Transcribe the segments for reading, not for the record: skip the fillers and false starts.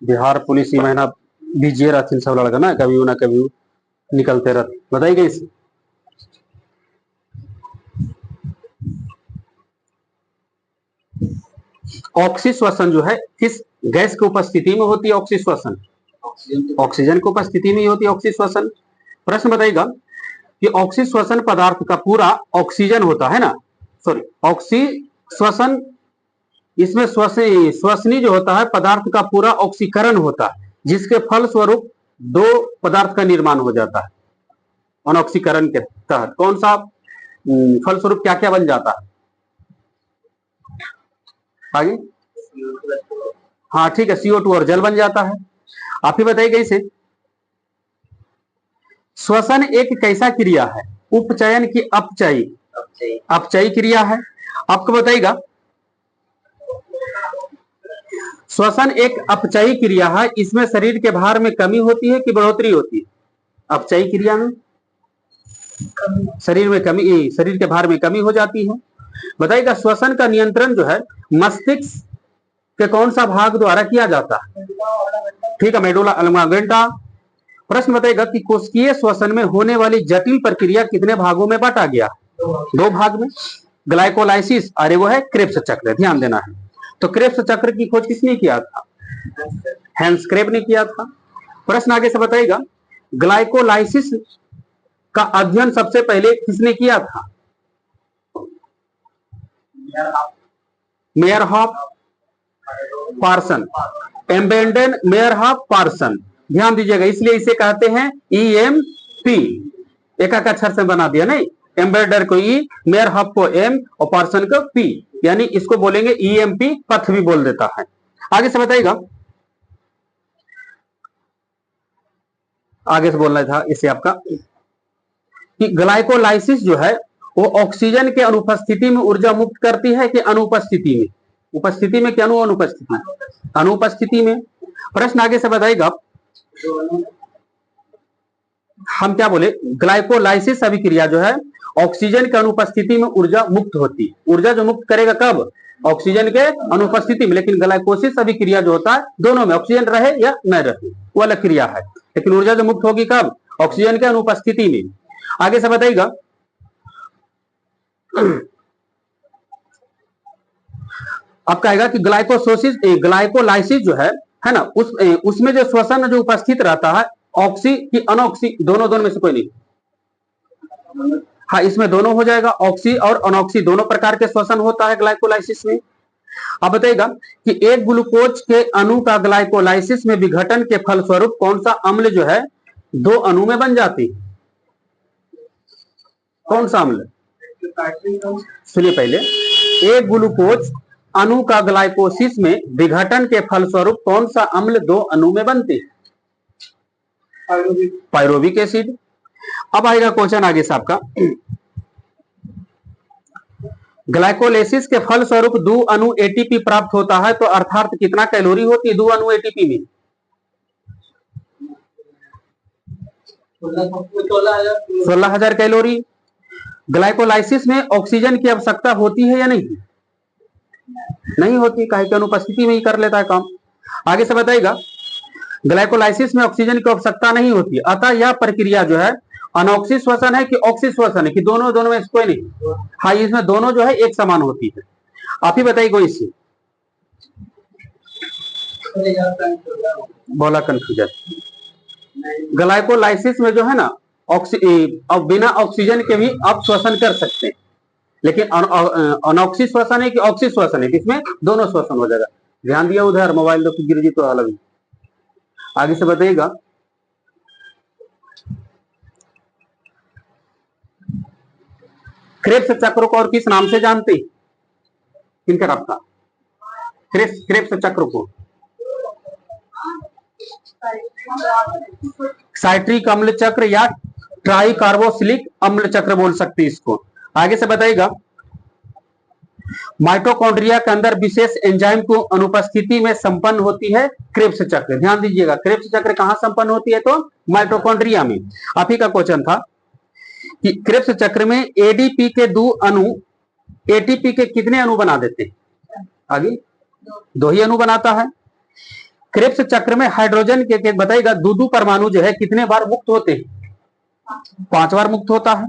Bihar police ये महीना बीजिए रहथिन सब लड़का ना, कभी ना कभी निकलते रहते। बताइए कैसे। ऑक्सीश्वसन जो है किस गैस की उपस्थिति में होती है? ऑक्सीश्वसन ऑक्सीजन की उपस्थिति में ही होती है ऑक्सीश्वसन। प्रश्न बताइएगा कि ऑक्सीश्वसन पदार्थ का पूरा ऑक्सीजन होता है ना, सॉरी ऑक्सीश्वसन, इसमें श्वसनी जो होता है पदार्थ का पूरा ऑक्सीकरण होता है, जिसके फल स्वरूप दो पदार्थ का निर्माण हो जाता है। अनऑक्सीकरण के तहत कौन सा फल स्वरूप क्या क्या बन जाता है? आगे हाँ ठीक है, CO2 और जल बन जाता है। आप ही बताइए कैसे। श्वसन एक कैसा क्रिया है? उपचयन की अपचयी? अपचयी क्रिया है। आपको बताइएगा श्वसन एक अपचयी क्रिया है, इसमें शरीर के भार में कमी होती है कि बढ़ोतरी होती है? अपचयी क्रिया में शरीर में कमी, शरीर के भार में कमी हो जाती है। बताइएगा श्वसन का नियंत्रण जो है मस्तिष्क के कौन सा भाग द्वारा किया जाता है? ठीक है, मेडुला ऑब्लांगेटा। प्रश्न बताएगा कि कोशिकीय श्वसन में होने वाली जटिल प्रक्रिया कितने भागों में बांटा गया? 2 भाग में, ग्लाइकोलाइसिस और वो है क्रेब्स चक्र। ध्यान देना है। तो क्रेब्स चक्र की खोज किसने किया था? हैंस क्रेब ने किया था। प्रश्न आगे से बताएगा ग्लाइकोलाइसिस का अध्ययन सबसे पहले किसने किया था? मेयरहॉफ पार्सन, एम्बेडेन मेयरहॉफ पार्सन। ध्यान दीजिएगा, इसलिए इसे कहते हैं EMP। एक अक्षर से बना दिया नहीं, एम्बेडर को E, मेयरहॉफ को M और पार्सन को P, यानी इसको बोलेंगे EMP, पथ भी बोल देता है। आगे से बताइएगा, आगे से बोलना था इसे आपका कि ग्लाइकोलाइसिस जो है वो ऑक्सीजन के अनुपस्थिति में ऊर्जा मुक्त करती है कि अनुपस्थिति में? उपस्थिति में क्या अनुपस्थिति में? अनुपस्थिति में। प्रश्न आगे से बताइएगा, हम क्या बोले, ग्लाइकोलाइसिस अभिक्रिया जो है ऑक्सीजन के अनुपस्थिति में ऊर्जा मुक्त होती है। ऊर्जा जो मुक्त करेगा कब? ऑक्सीजन के अनुपस्थिति में। लेकिन ग्लाइकोसिस अभिक्रिया जो होता है दोनों में, ऑक्सीजन रहे या न रहे, वो अलग क्रिया है। लेकिन ऊर्जा जो मुक्त होगी कब? ऑक्सीजन के अनुपस्थिति में। आगे से बताइएगा अब कहेगा कि ग्लाइकोलाइसिस जो है ना, उसमें जो श्वसन जो उपस्थित रहता है ऑक्सी की अनऑक्सी, दोनों में से कोई नहीं। हाँ, इसमें दोनों हो जाएगा, ऑक्सी और अनऑक्सी दोनों प्रकार के श्वसन होता है ग्लाइकोलाइसिस में। अब बताइएगा कि एक ग्लूकोज के अणु का ग्लाइकोलाइसिस में विघटन के फलस्वरूप कौन सा अम्ल जो है 2 अणु में बन जाती है? कौन सा अम्ल? सुनिए पहले, एक ग्लूकोज अणु का ग्लाइकोसिस में विघटन के फलस्वरूप कौन सा अम्ल 2 अणु में बनती है? Pyruvic acid. अब आएगा क्वेश्चन आगे से आपका, ग्लाइकोलाइसिस के फलस्वरूप 2 अणु ATP प्राप्त होता है, तो अर्थात कितना कैलोरी होती है 2 अणु ATP में? 16,000 कैलोरी। ग्लाइकोलाइसिस में ऑक्सीजन की आवश्यकता होती है या नहीं? नहीं होती, काहे की अनुपस्थिति में ही कर लेता है काम। आगे से बताइएगा ग्लाइकोलाइसिस में ऑक्सीजन की आवश्यकता नहीं होती, अतः यह प्रक्रिया जो है अनऑक्सी श्वसन है कि ऑक्सी श्वसन है कि दोनों में से कोई नहीं? हाँ, इसमें दोनों जो है एक समान होती है। आप ही बताइए इससे बोला कन्फ्यूजन। ग्लाइकोलाइसिस में जो है ना बिना ऑक्सीजन के भी आप श्वसन कर सकते हैं, लेकिन अनऑक्सी श्वसन है कि ऑक्सी श्वसन है, इसमें दोनों श्वसन हो जाएगा। ध्यान दिया उधर, मोबाइल दो गिर जी तो अलग। आगे से बताइएगा क्रेब्स चक्र को और किस नाम से जानते हैं? किनकर आपका क्रेब्स चक्र को? साइट्रिक अम्ल चक्र या ट्राइकार्बोक्सिलिक अम्ल चक्र बोल सकते हैं इसको। आगे से बताइएगा माइटोकॉन्ड्रिया के अंदर विशेष एंजाइम को अनुपस्थिति में संपन्न होती है क्रेब्स चक्र। ध्यान दीजिएगा, क्रेब्स चक्र कहां संपन्न होती है? तो माइटोकॉन्ड्रिया में। आप ही का क्वेश्चन था कि क्रेब्स चक्र में ADP के 2 अणु ATP के कितने अणु बना देते हैं? आगे 2 ही अणु बनाता है। क्रेब्स चक्र में हाइड्रोजन के बताइएगा दो परमाणु जो है कितने बार मुक्त होते हैं? 5 बार मुक्त होता है।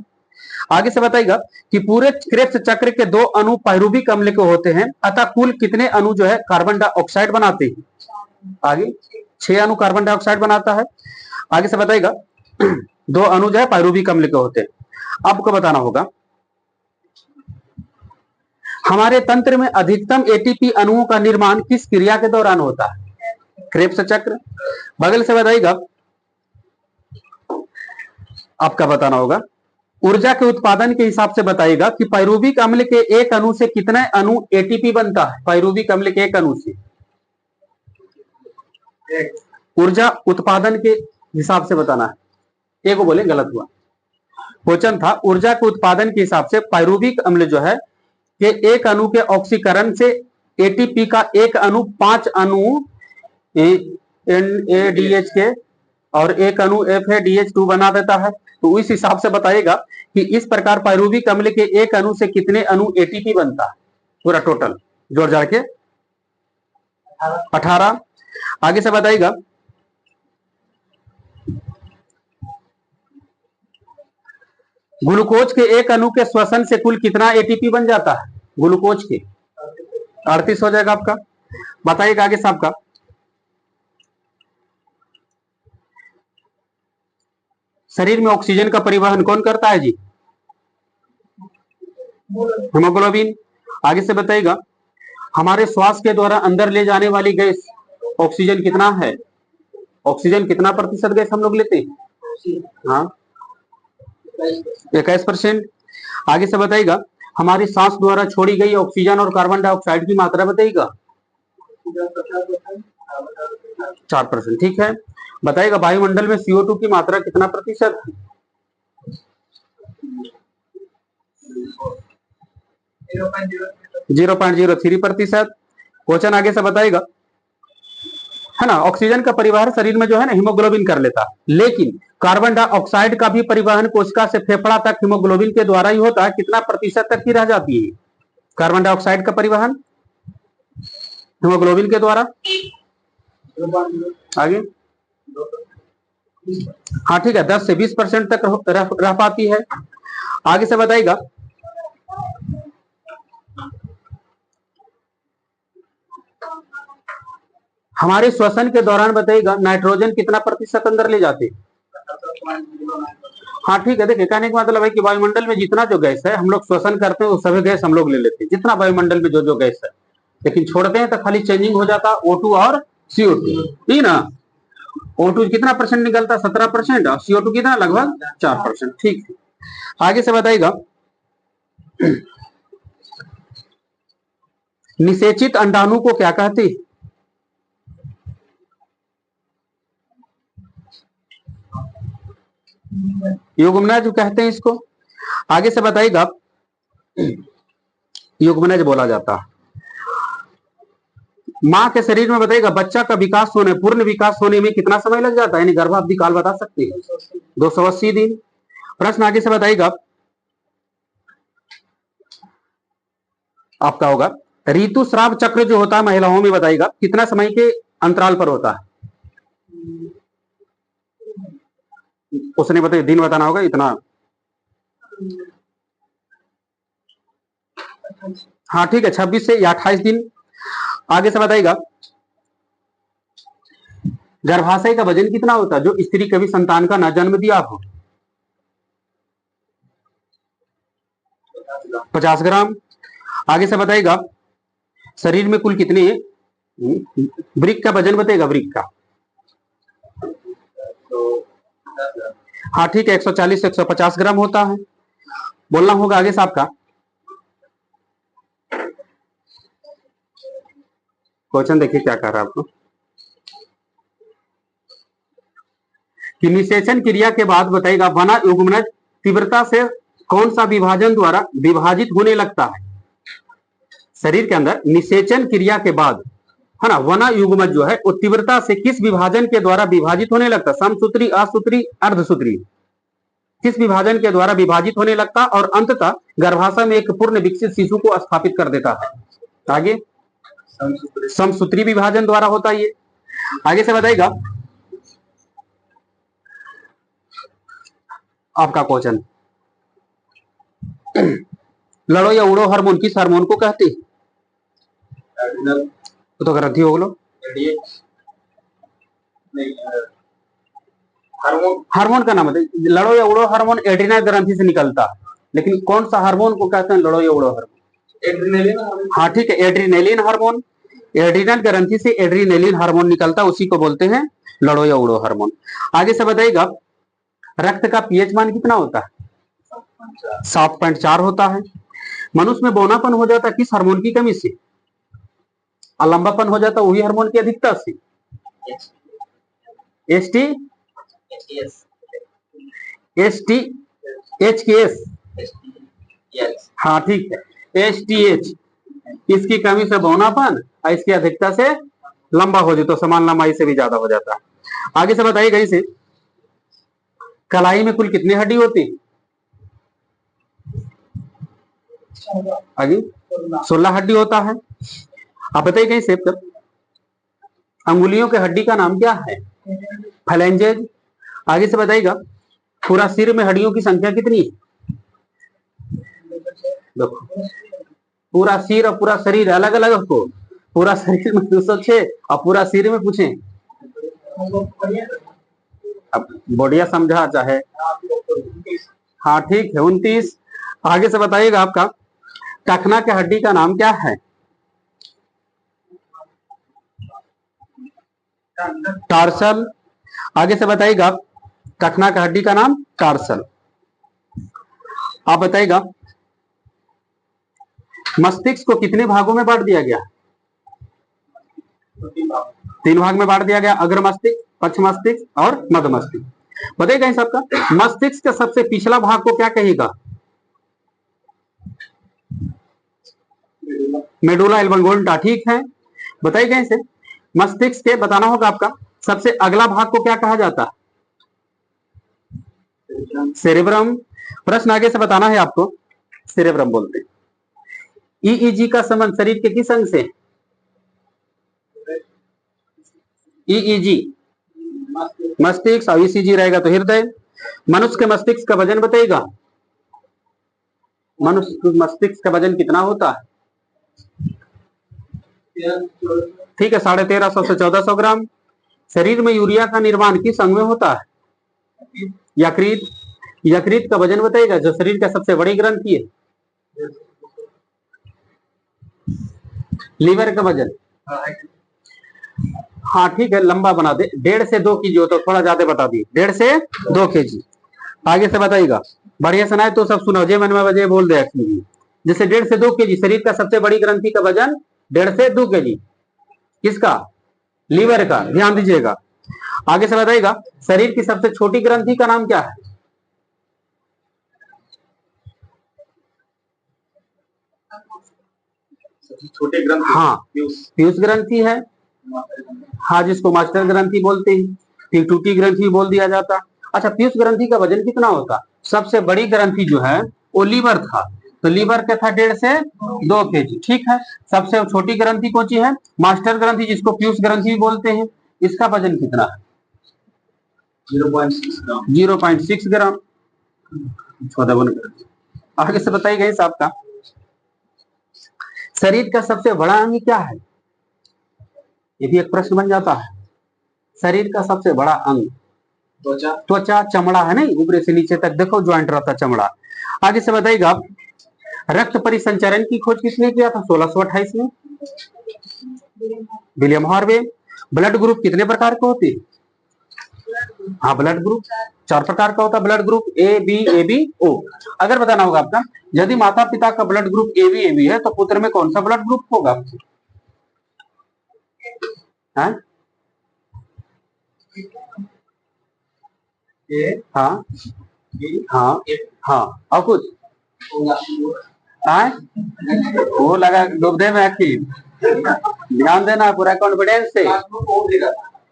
आगे से बताइएगा कि पूरे क्रेब्स चक्र के 2 अणु पायरुविक अम्ल के होते हैं, अतः कुल कितने अणु जो है कार्बन डाइऑक्साइड बनाते हैं? आगे 6 अणु कार्बन डाइऑक्साइड बनाता है। आगे से बताइएगा 2 अणु जो है पायरुविक अम्ल के होते हैं। आपको बताना होगा हमारे तंत्र में अधिकतम एटीपी अणुओं का निर्माण किस क्रिया के दौरान होता है? क्रेब्स चक्र। बगल से बताइएगा आपका बताना होगा ऊर्जा के उत्पादन के हिसाब से बताइएगा कि पायरुविक अम्ल के एक अणु से कितने अणु एटीपी बनता है? पायरुविक अम्ल के एक अणु से ऊर्जा उत्पादन के हिसाब से बताना है। एक को बोले गलत हुआ, क्वेश्चन था ऊर्जा के उत्पादन के हिसाब से पायरुविक अम्ल जो है कि एक अणु के ऑक्सीकरण से एटीपी का एक अणु 5 अणु NADH के और एक अणु FADH2 बना देता है। तो इस हिसाब से बताइएगा कि इस प्रकार पायरुविक अम्ल के एक अणु से कितने अणु एटीपी बनता है? पूरा टोटल जोड़ जाड़ के 18। आगे से बताइएगा ग्लूकोज के एक अणु के श्वसन से कुल कितना एटीपी बन जाता है? ग्लूकोज के 38 हो जाएगा आपका। बताइएगा आगे साहब का शरीर में ऑक्सीजन का परिवहन कौन करता है जी? हीमोग्लोबिन। आगे से बताइएगा हमारे श्वास के द्वारा अंदर ले जाने वाली गैस ऑक्सीजन कितना है? ऑक्सीजन कितना प्रतिशत गैस हम लोग लेते हैं? हाँ 21%। आगे से बताइएगा हमारी सांस द्वारा छोड़ी गई ऑक्सीजन और कार्बन डाइऑक्साइड की मात्रा बताइएगा। 4%। ठीक है। बताइएगा वायुमंडल में CO2 की मात्रा कितना प्रतिशत है? 0.03%। क्वेश्चन आगे से बताइएगा है ना ऑक्सीजन का परिवहन शरीर में जो है ना हीमोग्लोबिन कर लेता है, लेकिन कार्बन डाइऑक्साइड का भी परिवहन कोशिका से फेफड़ा तक हीमोग्लोबिन के द्वारा ही होता है। कितना प्रतिशत तक की रह जाती है कार्बन डाइऑक्साइड का परिवहन हीमोग्लोबिन के द्वारा? आगे हाँ ठीक है 10 से 20% तक रह पाती है। आगे से बताइएगा हमारे श्वसन के दौरान बताइएगा नाइट्रोजन कितना प्रतिशत अंदर ले जाते? हाँ ठीक है। देखिए कहने का मतलब है कि वायुमंडल में जितना जो गैस है हम लोग श्वसन करते हैं वो सभी गैस हम लोग ले लेते हैं, जितना वायुमंडल में जो जो गैस है, लेकिन छोड़ते हैं तो खाली चेंजिंग हो जाता O2 और CO2, ठीक ना। O2 कितना परसेंट निकलता? 17% और CO2 कितना? लगभग 4%। ठीक है। आगे से बताइएगा निषेचित अंडाणु को क्या कहते हैं? युग्मनज कहते हैं इसको। आगे से बताइएगा युग्मनज बोला जाता है। मां के शरीर में बताइएगा बच्चा का विकास होने पूर्ण विकास होने में कितना समय लग जाता है? यानी गर्भावधि काल बता सकते हैं 280 दिन। प्रश्न आगे से बताइएगा आपका होगा ऋतुस्राव चक्र जो होता है महिलाओं में बताइएगा कितना समय के अंतराल पर होता है? उसने बताइए दिन बताना होगा इतना। हाँ ठीक है 26 से या 28 दिन। आगे से बताइएगा गर्भाशय का वजन कितना होता है जो स्त्री कभी संतान का न जन्म दिया हो? 50 ग्राम। आगे से बताइएगा शरीर में कुल कितने वृक्क का वजन बताइएगा? वृक्क का हाँ ठीक है 140 से 150 ग्राम होता है। बोलना होगा आगे से आपका क्वेश्चन देखिए क्या कर रहा है आपको कि निषेचन क्रिया के बाद बताइएगा वना युग्मनज तीव्रता से कौन सा विभाजन द्वारा विभाजित होने लगता है? शरीर के अंदर निषेचन क्रिया के बाद है ना वना युग्मज जो है वो तीव्रता से किस विभाजन के द्वारा विभाजित होने लगता? समसूत्री, असूत्री, अर्धसूत्री, किस विभाजन के द्वारा विभाजित होने लगता और अंततः गर्भाशय में एक पूर्ण विकसित शिशु को स्थापित कर देता है? आगे समसूत्री विभाजन द्वारा होता है ये। आगे से बताइएगा आपका क्वेश्चन, लड़ो या उड़ो हार्मोन किस हार्मोन को कहते हैं? तो ग्रंथि हो लो, हार्मोन का नाम बताइए। लड़ो या उड़ो हार्मोन एड्रीनल ग्रंथि से निकलता है, लेकिन कौन सा हार्मोन को कहते हैं लड़ो या उड़ो हार्मोन? एड्रीनलिन। हाँ ठीक है, एड्रीनलिन हार्मोन, एड्रीनल ग्रंथि से एड्रीनलिन हार्मोन निकलता है, उसी को बोलते हैं लड़ो या उड़ो हार्मोन। आगे से बताइएगा रक्त का पीएच मान कितना होता है? 7.4 होता है। मनुष्य में बौनापन हो जाता है किस हार्मोन की कमी से? और लंबापन हो जाता है वही हार्मोन की अधिकता से? एसटी एसटी एच के एस, हाँ ठीक है, एसटीएच, इसकी कमी से बौनापन और इसकी अधिकता से लंबा हो जाए तो समान लंबाई से भी ज्यादा हो जाता है। आगे से बताइएगा इसे, कलाई में कुल कितनी हड्डी होती? आगे 16 हड्डी होता है। आप बताइए कहीं सेव कर, अंगुलियों के हड्डी का नाम क्या है? फैलेंजेज। आगे से बताइएगा पूरा सिर में हड्डियों की संख्या कितनी है? देखो पूरा सिर और पूरा शरीर अलग अलग हो, पूरा शरीर में 206 और पूरा सिर में पूछे, अब बढ़िया समझा चाहे, हाँ ठीक है 29। आगे से बताइएगा आपका टखना के हड्डी का नाम क्या है? टार्सल। आगे से बताइएगा टखना का हड्डी का नाम टार्सल। आप बताइएगा मस्तिष्क को कितने भागों में बांट दिया गया? 3 भाग में बांट दिया गया, अग्र मस्तिष्क, पक्ष मस्तिष्क और मध्य मस्तिष्क। बताइएगा सबका मस्तिष्क का सबसे पिछला भाग को क्या कहेगा? मेडुला एल्बंगोल्टा, ठीक है। बताइएगा इसे मस्तिष्क के बताना होगा आपका सबसे अगला भाग को क्या कहा जाता है? सेरेब्रम। प्रश्न आगे से बताना है आपको, सेरेब्रम बोलते हैं। ईईजी का संबंध शरीर के किस अंग से? ईईजी मस्तिष्क और ईसीजी रहेगा तो हृदय। मनुष्य के मस्तिष्क का वजन बताइएगा, मनुष्य मस्तिष्क का वजन कितना होता है? ठीक है 1350 से 1400 ग्राम। शरीर में यूरिया का निर्माण किस अंग में होता है? यकृत। यकृत का वजन बताइएगा, जो शरीर का सबसे बड़ी ग्रंथि है। लीवर का वजन, हाँ ठीक है लंबा बना दे, 1.5 से 2 केजी हो तो थोड़ा ज्यादा बता दिए, 1.5 से 2 केजी। आगे से बताइएगा बढ़िया सुनाए तो सब सुनो, जे मन में बजे बोल दे। जैसे 1.5 से 2 केजी, शरीर का सबसे बड़ी ग्रंथि का वजन 1.5 से 2 केजी, किसका? लीवर का, ध्यान दीजिएगा। आगे से बताइएगा शरीर की सबसे छोटी ग्रंथि का नाम क्या है? छोटे ग्रंथि, हाँ पीयूष ग्रंथि है, हाँ जिसको मास्टर ग्रंथि बोलते हैं, फिर टूटी ग्रंथि बोल दिया जाता। अच्छा पीयूष ग्रंथि का वजन कितना होता? सबसे बड़ी ग्रंथि जो है वो लीवर था, तो लीवर का था 1.5 से 2 केजी, ठीक है। सबसे छोटी ग्रंथि कौन सी है? मास्टर ग्रंथि, जिसको पीयूष ग्रंथि भी बोलते हैं, इसका वजन कितना है? 0.6 ग्राम। आगे से बताइएगा इस आपका शरीर का सबसे बड़ा अंग क्या है? ये भी एक प्रश्न बन जाता है। शरीर का सबसे बड़ा अंग त्वचा, त्वचा चमड़ा है नहीं, ऊपर से नीचे तक देखो ज्वाइंट रहता चमड़ा। आगे से बताइएगा रक्त परिसंचरण की खोज किसने किया था 1628 में? William Harvey. ब्लड ग्रुप कितने प्रकार के होते हैं? हाँ ब्लड ग्रुप 4 प्रकार का होता है, blood group A B O. अगर बताना होगा आपका यदि माता पिता का ब्लड ग्रुप ए बी है तो पुत्र में कौन सा ब्लड ग्रुप होगा? हाँ हाँ हाँ हाँ और कुछ वो लगा डूबने में आखिर, ध्यान देना पूरा कॉन्फिडेंस से,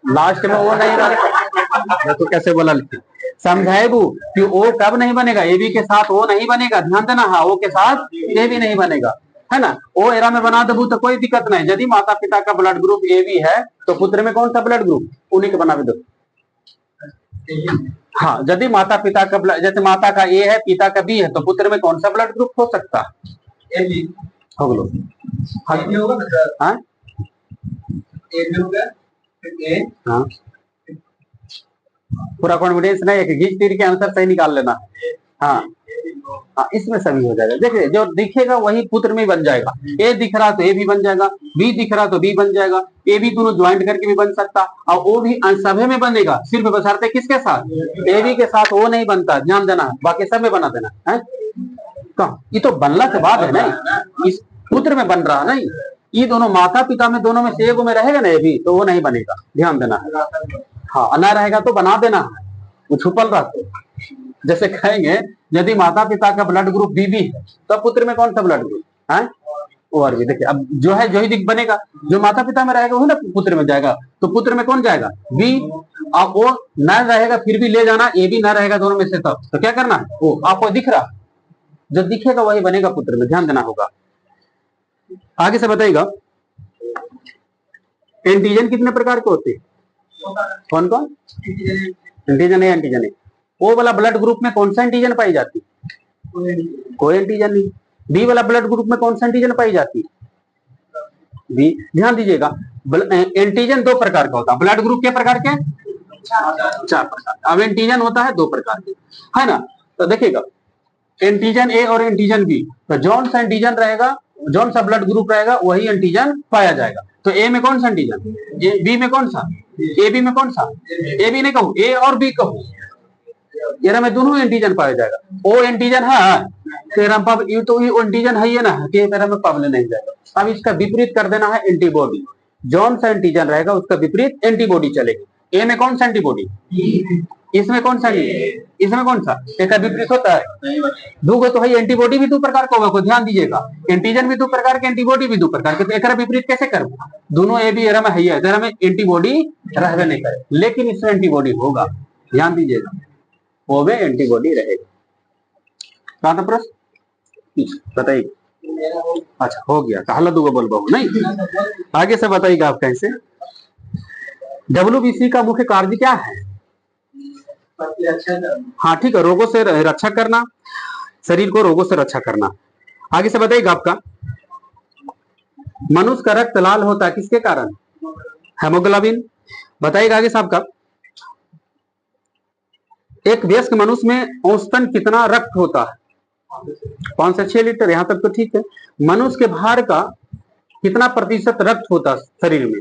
लास्ट में वो नहीं बनेगा तो कैसे बोला समझाए वो कि ओ कब नहीं बनेगा? ए बी के साथ वो नहीं बनेगा, ध्यान देना, हाँ ओ के साथ ए भी नहीं बनेगा, है ना। ओ एरा में बना देबू तो कोई दिक्कत नहीं। यदि माता पिता का ब्लड ग्रुप ए बी है तो पुत्र में कौन सा ब्लड ग्रुप, उन्हीं के बना दो। हाँ, यदि माता पिता का जैसे माता का ए है पिता का बी है तो पुत्र में कौन सा ब्लड ग्रुप हो सकता है, ए बी हो गलो। हाँ होगा ना सर, हाँ ए बी हो गया, ए हाँ पूरा कॉन्फिडेंस नहीं है कि घींच तीर के आंसर सही निकाल लेना। हाँ हाँ, इसमें सभी हो जाएगा। देखिए जो दिखेगा वही पुत्र में बन जाएगा। ए दिख रहा तो ए भी बन जाएगा, बी दिख रहा तो बी बन जाएगा, ए बी दोनों ज्वाइंट करके भी बन सकता, और ओ भी सभी में बनेगा, सिर्फ बशर्ते किसके साथ, ए बी के साथ ओ नहीं बनता, ध्यान देना, बाकी सब में बना देना है। कहा ये तो बनला के बाद है ना, इस पुत्र में बन रहा नहीं, ये दोनों माता पिता में दोनों में से एगो में रहेगा ना, ये भी तो वो नहीं बनेगा, ध्यान देना है। हाँ ना रहेगा तो बना देना है, वो छुपल रहते। जैसे कहेंगे यदि माता पिता का ब्लड ग्रुप बी बी है तो पुत्र में कौन सा ब्लड ग्रुप है, ओ आर बी। देखिए अब जो है जो ही दिख बनेगा, जो माता पिता में रहेगा वही ना पुत्र में जाएगा, तो पुत्र में कौन जाएगा, बी। और ओ न रहेगा फिर भी ले जाना, ए भी न रहेगा दोनों में से, तब तो क्या करना है, ओ आपको दिख रहा, जो दिखेगा वही बनेगा पुत्र में, ध्यान देना होगा। आगे से बताइएगा एंटीजन कितने प्रकार के होते हैं, कौन कौन, एंटीजन है, एंटीजन है। ओ वाला ब्लड ग्रुप में कौन सा एंटीजन पाई जाती, कोई एंटीजन नहीं। बी वाला ब्लड ग्रुप में कौन सा एंटीजन पाई जाती, बी। ध्यान दीजिएगा एंटीजन दो प्रकार का होता है, ब्लड ग्रुप के प्रकार के चार प्रकार। अब एंटीजन होता है दो प्रकार के, है ना। तो देखिएगा एंटीजन ए और एंटीजन बी, तो जौन सा एंटीजन रहेगा, जौन सा ब्लड ग्रुप रहेगा वही एंटीजन पाया जाएगा। तो ए में कौन सा एंटीजन, बी में कौन सा, ए बी में कौन सा, ए बी नहीं कहूं, ए और बी कहूं, ये में दोनों एंटीजन पाया जाएगा। ओ एंटीजन है तेरा पब, ये तो ये एंटीजन है ये ना कि तेरा में पबले नहीं जाएगा। अब इसका विपरीत कर देना है एंटीबॉडी, जौन सा एंटीजन रहेगा उसका विपरीत एंटीबॉडी चलेगी। ए में कौन सा एंटीबॉडी, इसमें कौन सा, इसमें कौन सा, एक विपरीत होता है, दो तो है। एंटीबॉडी भी दो प्रकार का होगा, ध्यान दीजिएगा, एंटीजन भी दो प्रकार के, एंटीबॉडी भी दो प्रकार के। तो एक विपरीत कैसे कर, दोनों ए बी एरा में है, एरा में एंटीबॉडी रहने नहीं करे, लेकिन इसमें एंटीबॉडी होगा, ध्यान दीजिएगा, वो में एंटीबॉडी रहेगा। कहां था प्रश्न, बताइए। अच्छा हो गया, कहला दूगो बोल बहु नहीं। आगे से बताइएगा आप कैसे। WBC का मुख्य कार्य क्या है, हाँ ठीक है, रोगों से रक्षा करना, शरीर को रोगों से रक्षा करना। आगे से बताइएगा आपका मनुष्य का रक्त लाल होता है किसके कारण, हेमोग्लोबिन। बताइएगा आगे साहब का एक वयस्क मनुष्य में औसतन कितना रक्त होता है, 5 से 6 लीटर, यहां तक तो ठीक है। मनुष्य के भार का कितना प्रतिशत रक्त होता है शरीर में,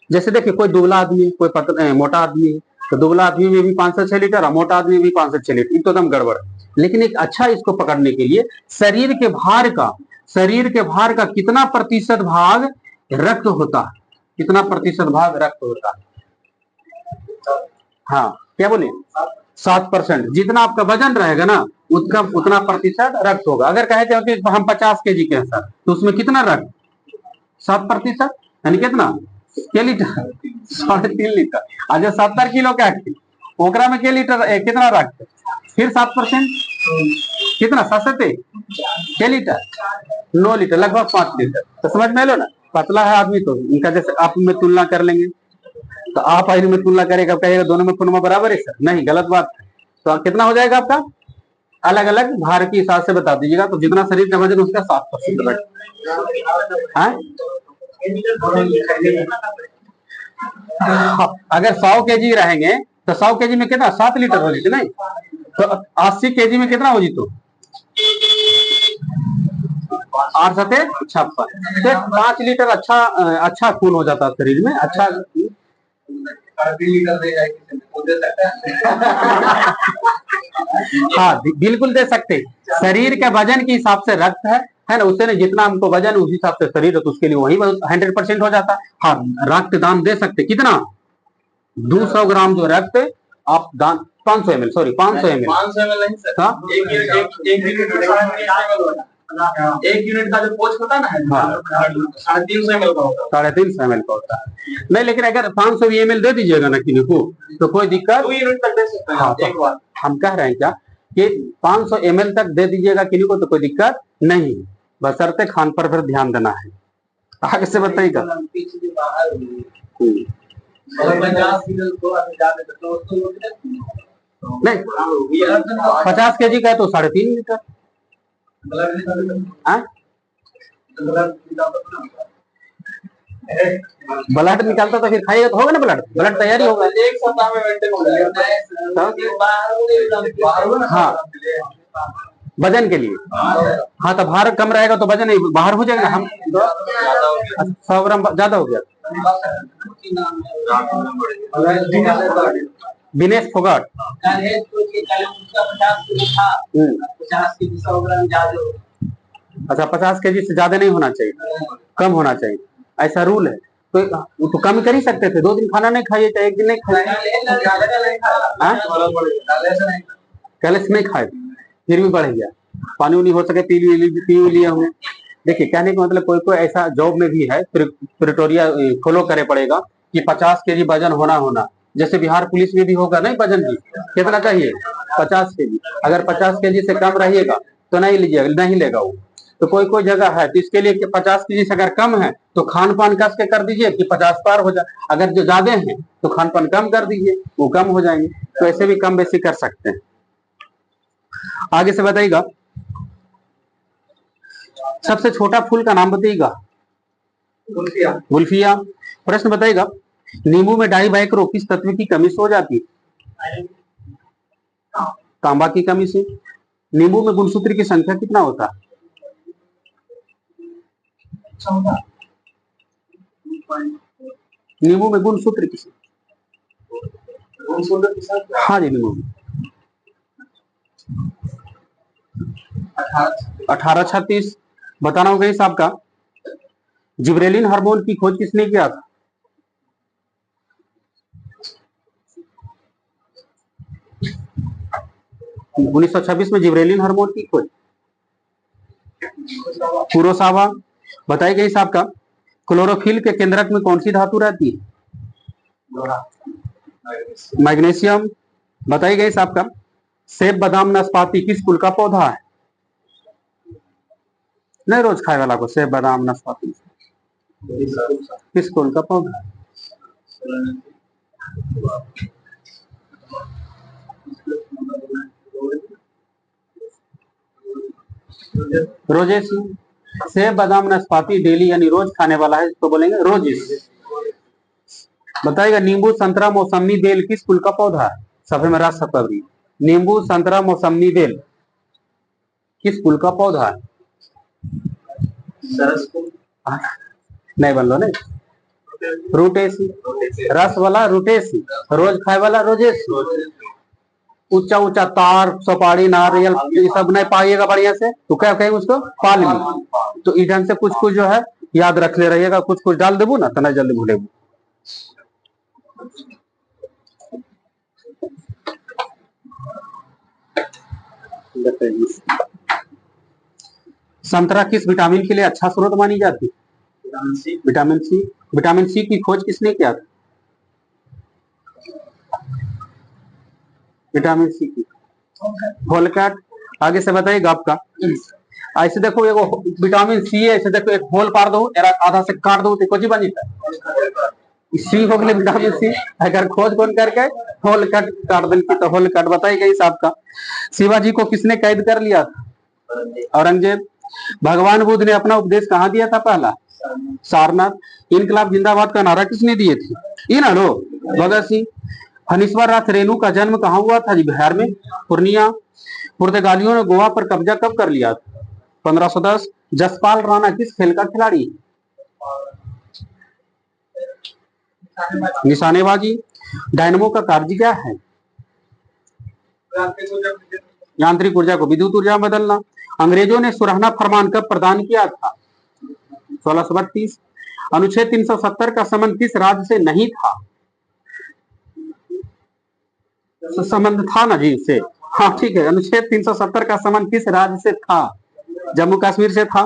जैसे देखिए कोई दुबला आदमी, कोई मोटा आदमी, तो दुबला आदमी में भी 5 से 6 लीटर, मोटा आदमी में भी 5 से 6 लीटर, तो एकदम गड़बड़। लेकिन एक अच्छा इसको पकड़ने के लिए शरीर के भार का कितना प्रतिशत भाग रक्त होता है, कितना प्रतिशत भाग रक्त होता है, हाँ क्या बोले, 7%। जितना आपका वजन रहेगा ना उसका उतना प्रतिशत रक्त होगा। अगर कहते हो कि हम 50 केजी के हैं सर, तो उसमें कितना रक्त, 7%, यानी कितना, के लीटर, 3.5 लीटर। आज 70 किलो का ओकरा में के लीटर कितना रक्त, फिर 7%, कितना 7 के लीटर, 9 लीटर, लगभग 5 लीटर। तो समझ में लो ना, पतला है आदमी तो इनका जैसे आप में तुलना कर लेंगे, तो आप आयु में तुलना करेगा, कहेगा दोनों में खून बराबर है सर, नहीं गलत बात है। तो कितना हो जाएगा आपका, अलग अलग भार के हिसाब से बता दीजिएगा। तो जितना शरीर का वजन उसका 7% रक्त, अगर 100 केजी रहेंगे तो 100 केजी में कितना, 7 लीटर हो जाते नहीं, तो 80 केजी में कितना हो जी, तो 8 7 56, 5 लीटर अच्छा खून हो जाता है शरीर में, अच्छा हाँ बिल्कुल दे सकते। शरीर के वजन के हिसाब से रक्त है ना, उससे जितना हमको वजन उस हिसाब से शरीर है, तो उसके लिए वही 100% हो जाता। हाँ रक्त दान दे सकते, कितना, 200 ग्राम जो रक्त आप दान, 500 ml, सॉरी 500 ml नहीं सर, एक यूनिट का जो पोच होता है ना, हाँ 350 ml का होता है, 350 ml का होता है। नहीं लेकिन अगर 500 ml दे दीजिएगा ना किसी को तो कोई दिक्कत, 2 यूनिट तक दे सकते हैं। हाँ एक बार हम कह रहे हैं क्या कि 500 ml तक दे दीजिएगा किसी को तो कोई दिक्कत नहीं, बशर्ते खान पर फिर ध्यान देना है। आगे से बताइएगा। नहीं 50 kg का है तो 3.5 लीटर। ब्लड निकालता तो फिर खाइएगा तो होगा ना, ब्लड तैयारी होगा। एक सप्ताह में मेंटेन हो जाएगा। हाँ वजन के लिए, हाँ तो भार कम रहेगा तो वजन बाहर हो जाएगा। हम 100 ग्राम ज्यादा हो गया। दिनेश फोगाट। अच्छा 50 kg से ज्यादा नहीं होना चाहिए, कम होना चाहिए, ऐसा रूल है। तो कम कर ही सकते थे, 2 दिन खाना नहीं खाइए चाहे 1 दिन नहीं खाइए। कैलेस नहीं खाए फिर भी बढ़ गया। पानी उनी हो सके पी लिए होंगे। देखिए कहने का मतलब कोई कोई ऐसा जॉब में भी है, प्रिटोरिया फॉलो करे पड़ेगा कि 50 kg वजन होना। जैसे बिहार पुलिस में भी होगा नहीं, वजन भी कितना चाहिए 50 kg। अगर 50 kg से कम रहिएगा तो नहीं लीजिएगा, नहीं लेगा वो। तो कोई कोई जगह है तो इसके लिए कि 50 kg से अगर कम है तो खान पान कस के कर दीजिए कि 50 पार हो जाए। अगर जो ज्यादा है तो खान पान कम कर दीजिए, वो कम हो जाएंगे। तो ऐसे भी कम बेसी कर सकते हैं। आगे से बताइएगा। सबसे छोटा फूल का नाम बताइएगा। गुल्फिया। प्रश्न बताइएगा, नींबू में डाइबाइक्रो किस तत्व की कमी से हो जाती है? तांबा की कमी से। नींबू में गुणसूत्र की संख्या कितना होता है? नींबू में गुणसूत्र की संख्या, हाँ जी नींबू में 1836। बताना होगा इस आपका। जिब्रेलिन हार्मोन की खोज किसने किया था? । 1926 में जिब्रेलिन हार्मोन की खोज कुरोसावा। बताई गई साहब का। क्लोरोफिल के केंद्रक में कौन सी धातु रहती है? मैग्नीशियम। बताई गई साहब का। सेब बादाम नाशपाती किस कुल का पौधा है? नहीं रोज खाए वाला को सेब बादाम नाशपाती किस कुल का पौधा है? रोजेसी। सेब बादाम नाशपाती डेली यानी रोज खाने वाला है तो बोलेंगे रोजेसी। बताइएगा, नींबू संतरा मौसमी बेल किस कुल का पौधा है? सफे में राज सतवरी। नींबू संतरा मौसमी बेल किस कुल का पौधा है? नहीं बन लो नहीं। रूटेसी। रस वाला रूटेसी, रोज खाए वाला रोजेसी। ऊंचा ऊंचा तार सुपारी नारियल ये सब नहीं पाइएगा बढ़िया से तो क्या कहेंगे उसको? पालमी। तो इस ढंग से कुछ कुछ जो है याद रख ले रहिएगा, कुछ कुछ डाल देबू ना तो नहीं जल्दी भूलेबू। संतरा किस विटामिन के लिए अच्छा स्रोत मानी जाती है? Vitamin C. विटामिन सी की खोज किसने किया था? विटामिन सी की होलकट। आगे से बताइएगा आपका। ऐसे देखो एगो विटामिन सी है, ऐसे देखो एक होल पार दो आधा से काट दो तो कुछ बनी सी हो गए विटामिन सी। अगर खोज कौन करके होल कट काट दें तो होल कट। बताइएगा इस आपका। शिवाजी को किसने कैद कर लिया था? औरंगजेब। भगवान बुद्ध ने अपना उपदेश कहाँ दिया था? पहला सारनाथ। इनकलाब जिंदाबाद का नारा किसने दिए थे? ये ना लो भगत सिंह। हनीश्वर नाथ रेणु का जन्म कहाँ हुआ था जी? बिहार में पूर्णिया। पुर्तगालियों ने गोवा पर कब्जा कब कर लिया था? 1510। जसपाल राणा किस खेल का खिलाड़ी? निशानेबाजी। डायनमो का कार्य क्या है? यांत्रिक ऊर्जा को विद्युत ऊर्जा में बदलना। अंग्रेजों ने सुरहना फरमान कब प्रदान किया था? 1632। अनुच्छेद 370 का संबंध किस राज्य से नहीं था? संबंध था ना जी उससे, हाँ ठीक है। अनुच्छेद 370 का संबंध किस राज्य से था? जम्मू कश्मीर से था।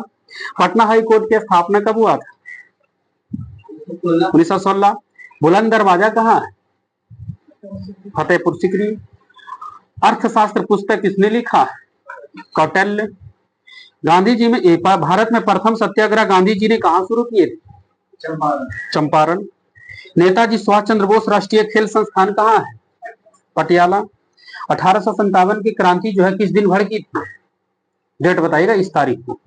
पटना हाई कोर्ट की स्थापना कब हुआ था? 1916। बुलंद दरवाजा कहाँ है? फतेहपुर सीकरी। अर्थशास्त्र पुस्तक किसने लिखा? कौटिल्य। गांधी जी में भारत में प्रथम सत्याग्रह गांधी जी ने कहा शुरू किए थे? चंपारण। नेताजी सुभाष चंद्र बोस राष्ट्रीय खेल संस्थान कहाँ है? पटियाला। 1857 की क्रांति जो है किस दिन भड़की थी? डेट बताइएगा इस तारीख को।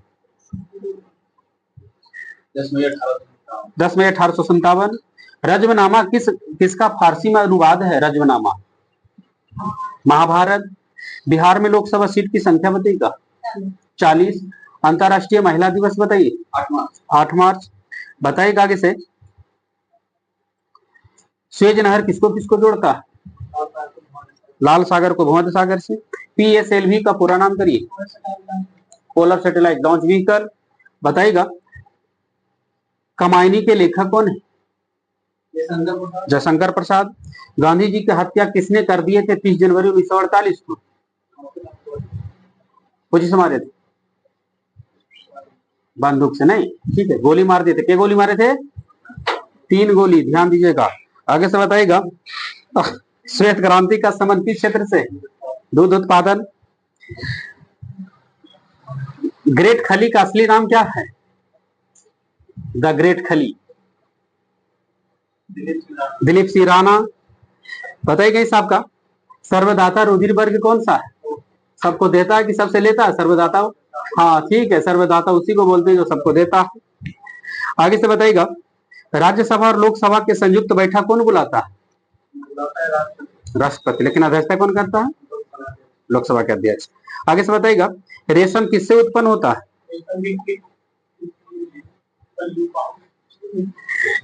10 मई 1857। रज्मनामा किसका फारसी में अनुवाद है? रज्मनामा महाभारत। बिहार में लोकसभा सीट की संख्या बताइएगा? 40। अंतर्राष्ट्रीय महिला दिवस बताइए? 8 मार्च। बताइएगा आगे से। स्वेज नहर किसको किसको जोड़ता है? लाल सागर को भूमध्य सागर से। PSLV का पूरा नाम करिए? Polar satellite launch vehicle. बताइएगा कमायनी के लेखक कौन है? जयशंकर प्रसाद। गांधी जी की हत्या किसने कर दिए थे 30 जनवरी 1948 को? कुछ मारे थे? बंदूक से नहीं, ठीक है, गोली मार दिए थे। क्या गोली मारे थे? 3 गोली, ध्यान दीजिएगा। आगे से बताइएगा श्वेत क्रांति का संबंध किस क्षेत्र से? दूध उत्पादन। ग्रेट खली का असली नाम क्या है? द ग्रेट खली। दिलीप सिंह राणा। बताइएगा इस आपका सर्वदाता रुधिर वर्ग कौन सा है? सबको देता है कि सबसे लेता है? सर्वदाता। हाँ ठीक है, सर्वदाता उसी को बोलते हैं जो सबको देता है। आगे से बताइएगा राज्यसभा और लोकसभा के संयुक्त बैठक कौन बुलाता है? राष्ट्रपति। लेकिन अध्यक्षता कौन करता है? लोकसभा के अध्यक्ष। आगे से बताइएगा रेशम किससे उत्पन्न होता है?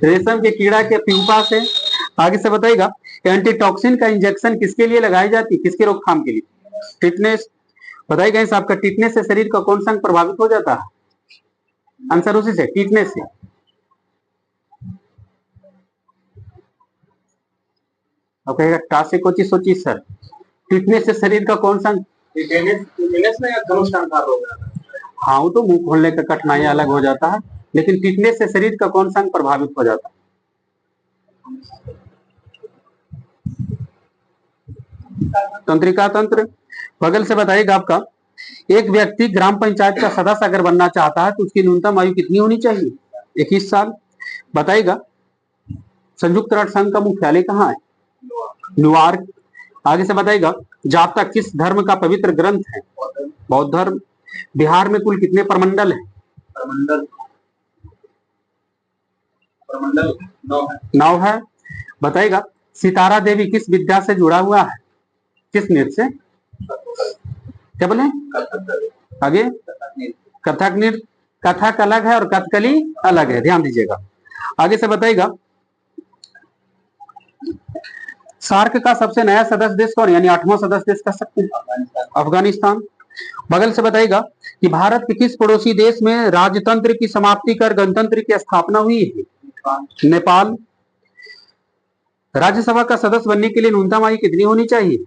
रेशम के कीड़ा के प्यूपा से। आगे से बताइएगा एंटीटॉक्सिन का इंजेक्शन किसके लिए लगाई जाती है? किसके रोकथाम के लिए? टिटनेस। बताइएगा इस आपका टिटनेस से शरीर का कौन सा अंग प्रभावित हो जाता है? आंसर उसी से, टिटनेस से। और कहेगा टासे कोची सोची सर, टिटनेस से शरीर का कौन सा? हाँ वो तो मुंह खोलने का कठिनाई अलग हो जाता है, लेकिन टिटनेस से शरीर का कौन सा अंग प्रभावित हो जाता है? तंत्रिका तंत्र। बगल से बताइएगा आपका एक व्यक्ति ग्राम पंचायत का सदस्य अगर बनना चाहता है तो उसकी न्यूनतम आयु कितनी होनी चाहिए? 21 साल। बताइएगा संयुक्त राष्ट्र संघ का मुख्यालय कहाँ है? न्यूयॉर्क। आगे से बताइएगा जातक किस धर्म का पवित्र ग्रंथ है? बौद्ध धर्म। बिहार में कुल कितने प्रमंडल है? प्रमंडल 9 है। बताइएगा सितारा देवी किस विद्या से जुड़ा हुआ है? किस नृत्य से? क्या बोले? आगे कथक नृत्य। कथक अलग है और कथकली अलग है, ध्यान दीजिएगा। आगे से बताइएगा सार्क का सबसे नया सदस्य देश कौन, यानी 8वां सदस्य देश कह सकते हैं? अफगानिस्तान। बगल से बताइएगा कि भारत के किस पड़ोसी देश में राजतंत्र की समाप्ति कर गणतंत्र की स्थापना हुई है? नेपाल। राज्यसभा का सदस्य बनने के लिए न्यूनतम आयु कितनी होनी चाहिए?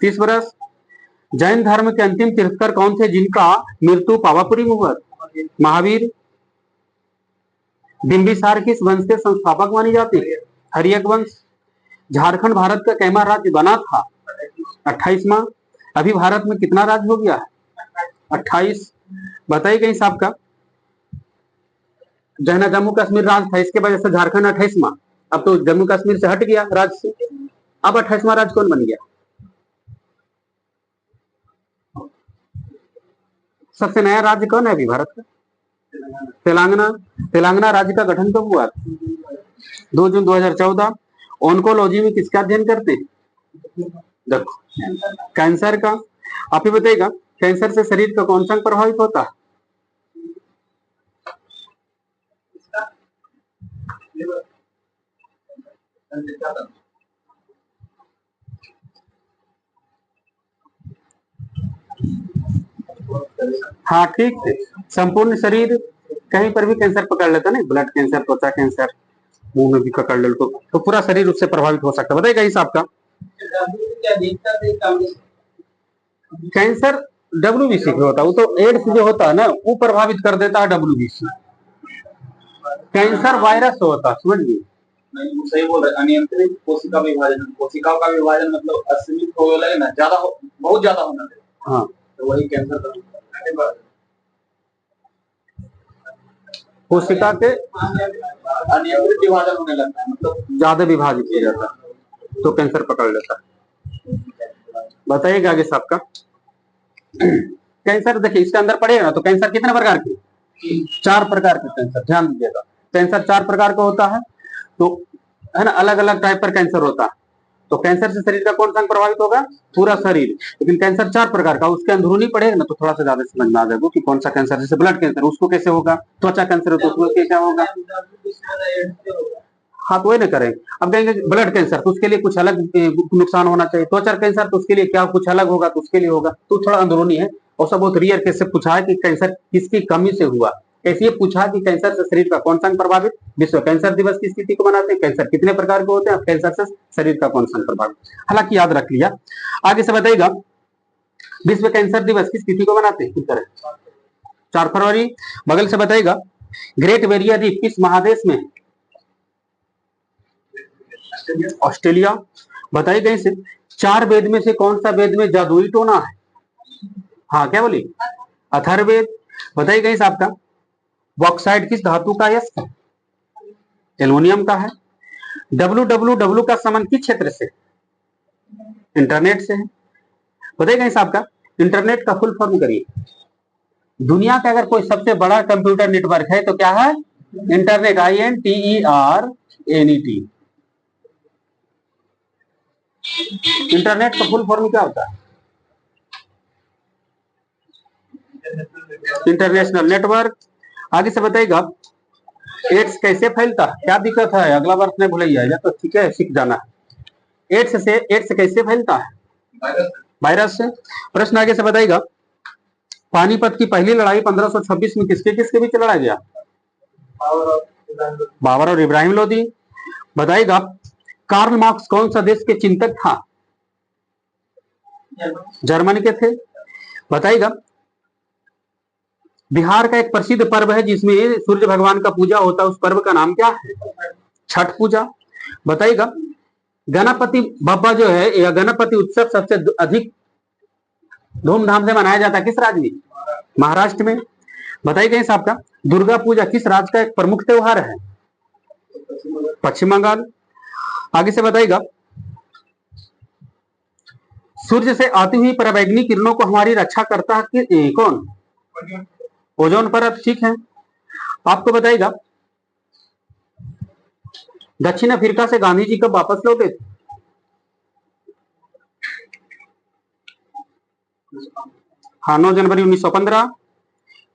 30 वर्ष। जैन धर्म के अंतिम तीर्थकर कौन थे जिनका मृत्यु पावापुरी में हुआ? महावीर। बिंबिसार किस वंश के संस्थापक मानी जाती है? हर्यक वंश। झारखंड भारत का कैमा राज्य बना था? 28वां। अभी भारत में कितना राज्य हो गया है? 28। बताइए इस आपका जहाँ जम्मू कश्मीर राज्य था इसके वजह से झारखंड 28वां। अब तो जम्मू कश्मीर से हट गया राज्य से, अब 28वां राज्य कौन बन गया? सबसे नया राज्य कौन है अभी भारत का? तेलंगाना। तेलंगाना राज्य का गठन कब हुआ? 2 जून 2014। ऑन्कोलॉजी में किसका अध्ययन करते हैं? देखो कैंसर का। आप ही बताइएगा कैंसर से शरीर का कौन सा अंग प्रभावित होता है? हाँ ठीक है, संपूर्ण शरीर कहीं पर भी कैंसर पकड़ लेता है ना, ब्लड कैंसर, त्वचा कैंसर, मुंह में भी पकड़ ले तो पूरा शरीर उससे प्रभावित हो सकता है। बताइएगा इस आपका कैंसर WBC पे होता है, वो तो एड्स जो होता है ना वो प्रभावित कर देता है WBC। कैंसर वायरस होता है, समझिए। नहीं सही बोल रहे, अनियंत्रित कोशिका विभाजन, कोशिकाओं का विभाजन मतलब असीमित हो लगे ना, बहुत ज्यादा होना चाहिए। हाँ तो वही कैंसर का। कोशिका के अनियंत्रित विभाजन होने लगता है, मतलब ज्यादा विभाजित हो जाता है तो कैंसर पकड़ लेता है। बताइएगा आगे सबका। कैंसर देखिए इसके अंदर पड़ेगा ना, तो कैंसर कितने प्रकार के? 4 प्रकार के कैंसर, ध्यान दीजिएगा। कैंसर 4 प्रकार का होता है, तो है ना, अलग अलग टाइप पर कैंसर होता है। तो कैंसर से शरीर का कौन सा अंग प्रभावित होगा? पूरा शरीर। लेकिन कैंसर 4 प्रकार का, उसके अंदरूनी पड़ेगा ना तो थोड़ा सा ज्यादा समझ में आ जाएगा कि कौन सा कैंसर। जैसे ब्लड कैंसर, उसको कैसे होगा? त्वचा कैंसर हो तो उसको क्या होगा? हाँ तो वही ना करें। अब कहेंगे ब्लड कैंसर तो उसके लिए कुछ अलग नुकसान होना चाहिए, त्वचा कैंसर तो उसके लिए क्या कुछ अलग होगा, तो उसके लिए होगा। तो थोड़ा अंदरूनी है। और सब बहुत रियर केस से पूछा है कि कैंसर किसकी कमी से हुआ। ऐसे पूछा कि कैंसर से शरीर का कौन सा अंग प्रभावित। विश्व कैंसर दिवस की स्थिति को मनाते हैं। कैंसर कितने प्रकार के होते हैं, कैंसर से शरीर का कौन सा अंग प्रभावित। हालांकि याद रख लिया। आगे से बताइएगा विश्व कैंसर दिवस की स्थिति को मनाते हैं किस तरह? 4 फरवरी। बगल से बताइएगा ग्रेट बैरियर रीफ किस महादेश में? ऑस्ट्रेलिया। बताइएगा इसे 4 वेद में से कौन सा वेद में जादुई टोना है? हाँ क्या बोली? अथर्ववेद। बताइएगा इस आपका बॉक्साइट किस धातु का यस्क है? एल्युमिनियम का है। www का संबंध किस क्षेत्र से? इंटरनेट से है। बताइएगा इस आपका इंटरनेट का फुल फॉर्म करिए। दुनिया का अगर कोई सबसे बड़ा कंप्यूटर नेटवर्क है तो क्या है? Internet, INTERNET। इंटरनेट का फुल फॉर्म क्या होता है? International network. आगे से बताइएगा एड्स कैसे फैलता है? क्या दिक्कत है? अगला वर्ष में भूलिए या तो ठीक है, सीख जाना है। एड्स कैसे फैलता है? वायरस से। प्रश्न आगे से बताइएगा पानीपत की पहली लड़ाई 1526 में किसके किसके बीच लड़ा गया? बाबर और इब्राहिम लोदी। बताइएगा कार्ल मार्क्स कौन सा देश के चिंतक था? जर्मनी के थे। बताइएगा बिहार का एक प्रसिद्ध पर्व है जिसमें सूर्य भगवान का पूजा होता है, उस पर्व का नाम क्या है? छठ पूजा। बताइएगा गणपति बप्पा जो है या गणपति उत्सव सबसे अधिक धूमधाम से मनाया जाता है किस राज्य में? महाराष्ट्र में। बताइएगा इस आपका दुर्गा पूजा किस राज्य का एक प्रमुख त्योहार है? पश्चिम बंगाल। आगे से बताइएगा सूर्य से आती हुई पराबैंगनी किरणों को हमारी रक्षा करता है कि कौन? ओजोन परत। ठीक है। आपको बताइएगा दक्षिण अफ्रीका से गांधी जी कब वापस लौटे थे? हाँ 9 जनवरी 1915।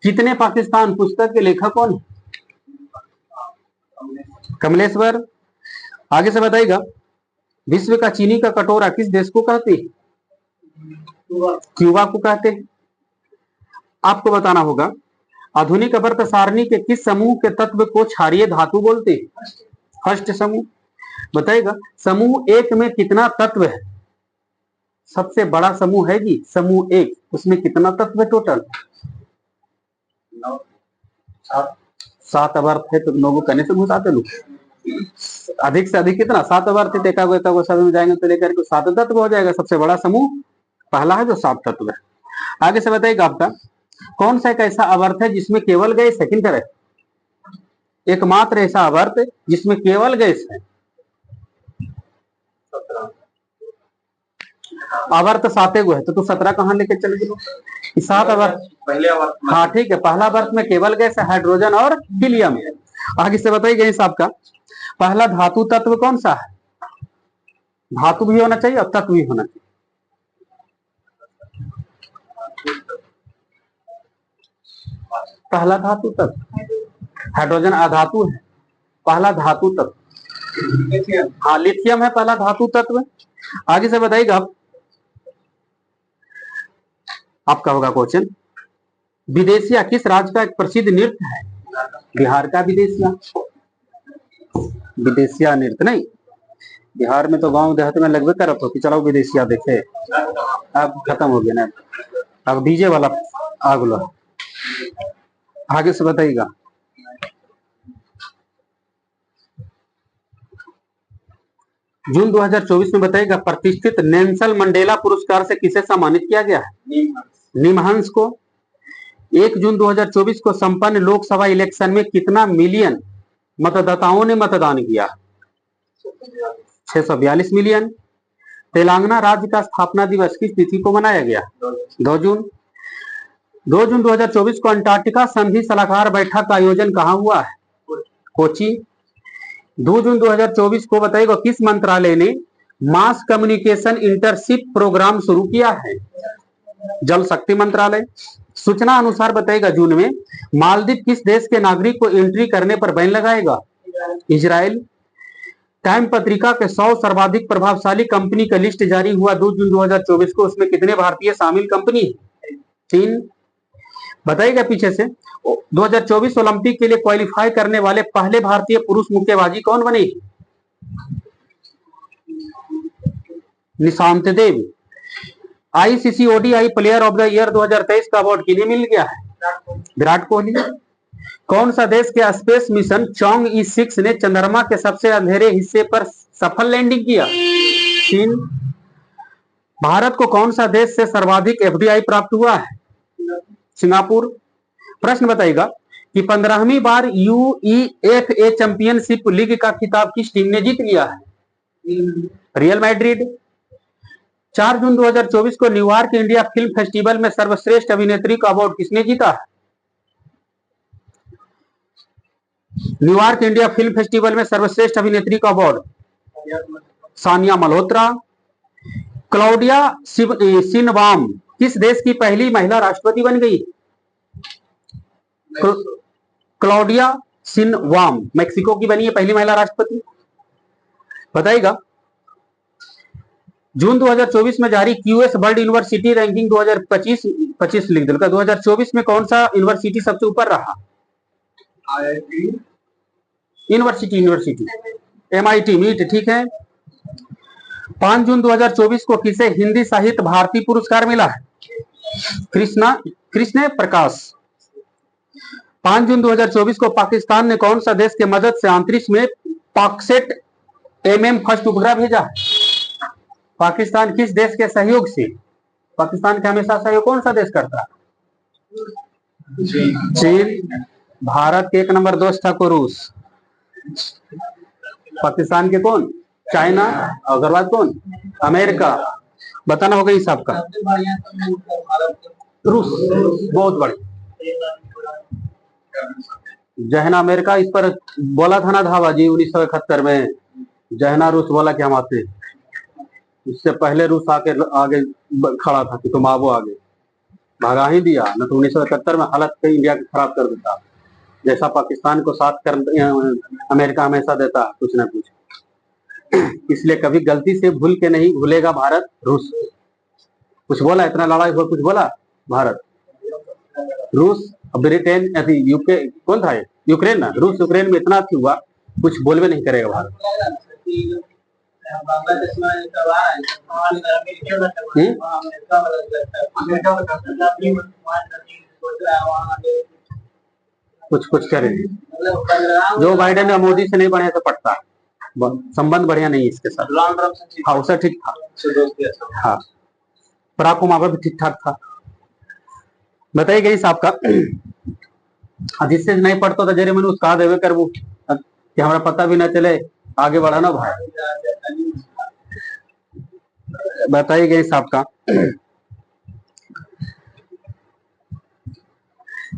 कितने पाकिस्तान पुस्तक के लेखक कौन है? कमलेश्वर। आगे से बताइएगा विश्व का चीनी का कटोरा किस देश को कहते हैं? क्यूबा को कहते हैं। आपको बताना होगा आधुनिक अपर्त सारणी के किस समूह के तत्व को क्षारीय धातु बोलते हैं? फर्स्ट समूह। बताइएगा समूह 1 में कितना तत्व है? सबसे बड़ा समूह है जी समूह 1, उसमें कितना तत्व है टोटल? 7 अवर्थ है। तो लोगों कहने से घुसाते लोग अधिक से अधिक कितना? 7 अवर्थ है। एकागो शब्द में जाएंगे तो लेकर के 7 तत्व हो जाएगा। सबसे बड़ा समूह पहला है जो 7 तत्व है। आगे से बताइएगा आपका कौन सा एक ऐसा आवर्त है जिसमें केवल गैस है? किन तरह? एकमात्र ऐसा आवर्त जिसमें केवल गैस है। आवर्त 7 गो है तो 17 कहां लेके चले गए? 7 आवर्त पहले आवर्त। हाँ ठीक है। पहला आवर्त में केवल गैस है, हाइड्रोजन और हीलियम है। आगे से बताइएगा इस आपका पहला धातु तत्व कौन सा है? धातु भी होना चाहिए और तत्व भी होना चाहिए। पहला धातु तत्व हाइड्रोजन अधातु है। पहला धातु तत्व हाँ लिथियम है पहला धातु तत्व। आगे से बताइएगा आपका होगा क्वेश्चन विदेशिया किस राज्य का एक प्रसिद्ध नृत्य है? बिहार का विदेशिया। विदेशिया नृत्य नहीं, बिहार में तो गांव देहात में लगभग करत हो कि चलो विदेशिया देखे। अब खत्म हो गया ना, अब डीजे वाला आगुला। आगे से बताइएगा जून 2024 में बताइएगा प्रतिष्ठित नेल्सन मंडेला पुरस्कार से किसे सम्मानित किया गया है? निमहंस को। 1 जून 2024 को संपन्न लोकसभा इलेक्शन में कितना मिलियन मतदाताओं ने मतदान किया? 642 मिलियन। तेलंगाना राज्य का स्थापना दिवस किस तिथि को मनाया गया? 2 जून। 2 जून 2024 को अंटार्कटिका संधि सलाहकार बैठक का आयोजन कहाँ हुआ है? कोची। 2 जून 2024 को बताइएगा किस मंत्रालय ने मास कम्युनिकेशन इंटर्नशिप प्रोग्राम शुरू किया है? जल शक्ति मंत्रालय। सूचना अनुसार बताइएगा जून में मालदीव किस देश के नागरिक को एंट्री करने पर बैन लगाएगा? इजराइल। टाइम पत्रिका के 100 सर्वाधिक प्रभावशाली कंपनी का लिस्ट जारी हुआ 2 जून 2024 को, उसमें कितने भारतीय शामिल कंपनी है? 3। बताइएगा पीछे से 2024 ओलंपिक के लिए क्वालिफाई करने वाले पहले भारतीय पुरुष मुक्केबाजी कौन बने? Nishant Dev. ICC ODI player of the year 2023 का अवार्ड किन्हें मिल गया है? विराट कोहली। कौन सा देश के स्पेस मिशन चॉन्ग-ई-6 ने चंद्रमा के सबसे अंधेरे हिस्से पर सफल लैंडिंग किया? 3। भारत को कौन सा देश से सर्वाधिक एफडीआई प्राप्त हुआ है? सिंगापुर। प्रश्न बताइएगा कि 15वीं बार यूईएफए चैंपियनशिप लीग का खिताब किस टीम ने जीत लिया है? Real Madrid. 4 जून 2024 को न्यूयॉर्क इंडिया फिल्म फेस्टिवल में सर्वश्रेष्ठ अभिनेत्री का अवार्ड किसने जीता है? न्यूयॉर्क इंडिया फिल्म फेस्टिवल में सर्वश्रेष्ठ अभिनेत्री का award Sania Malhotra. Claudia Sheinbaum किस देश की पहली महिला राष्ट्रपति बन गई? क्लाउडिया शिनबाम मेक्सिको की बनी है पहली महिला राष्ट्रपति। बताइएगा जून 2024 में जारी क्यूएस वर्ल्ड यूनिवर्सिटी रैंकिंग 2025 लिख दिलका 2024 में कौन सा यूनिवर्सिटी सबसे ऊपर रहा? यूनिवर्सिटी MIT मीट। ठीक है। 5 जून 2024 को किसे हिंदी साहित्य भारती पुरस्कार मिला है? कृष्ण प्रकाश। 5 जून 2024 को पाकिस्तान ने कौन सा देश के मदद से अंतरिक्ष में पॉक्सेट फर्स्ट उपग्रह भेजा है? पाकिस्तान किस देश के सहयोग से? पाकिस्तान का हमेशा सहयोग कौन सा देश करता है? चीन। भारत के 1 नंबर दोस्त था को रूस। पाकिस्तान के कौन? चाइना। और बाद कौन? अमेरिका। बताना होगा इस आपका रूस बहुत बड़े। जहना अमेरिका इस पर बोला था ना धावा जी 1971 में। जहना रूस बोला कि हम आते हैं। इससे पहले रूस आके आगे खड़ा था कि तुम आवो आगे, भागा ही दिया न तो 1971 में हालत कई इंडिया की खराब कर देता, जैसा पाकिस्तान को साथ कर अमेरिका हमेशा देता कुछ ना कुछ। इसलिए कभी गलती से भूल के नहीं भूलेगा भारत रूस। कुछ बोला इतना लड़ाई हुआ, कुछ बोला भारत रूस ब्रिटेन यूके कौन था? यूक्रेन ना। रूस यूक्रेन में इतना हुआ कुछ बोलवे नहीं करेगा भारत। कुछ करेंगे। जो बाइडेन और मोदी से नहीं बढ़िया से पटता, संबंध बढ़िया नहीं इसके साथ। हाँ उसे ठीक था। हाँ बराक ओबामा भी ठीक ठाक था। बताइए गई साहब का जिससे नहीं पढ़ता था जरे मैंने उसका देवे कर वो कि हमारा पता भी ना चले आगे बढ़ा ना भाई। बताइए गई साहब का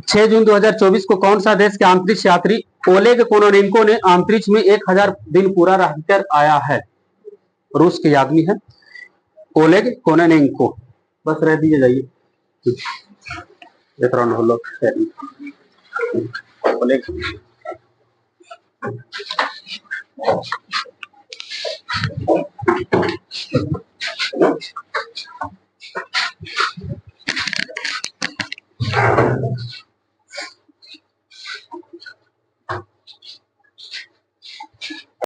6 जून 2024 को कौन सा देश के अंतरिक्ष यात्री ओलेग कोनोनेंको ने अंतरिक्ष में 1000 दिन पूरा रहकर आया है? रूस के आदमी है ओलेग कोनोनेंको। बस रह दीजिए जाइए ओलेग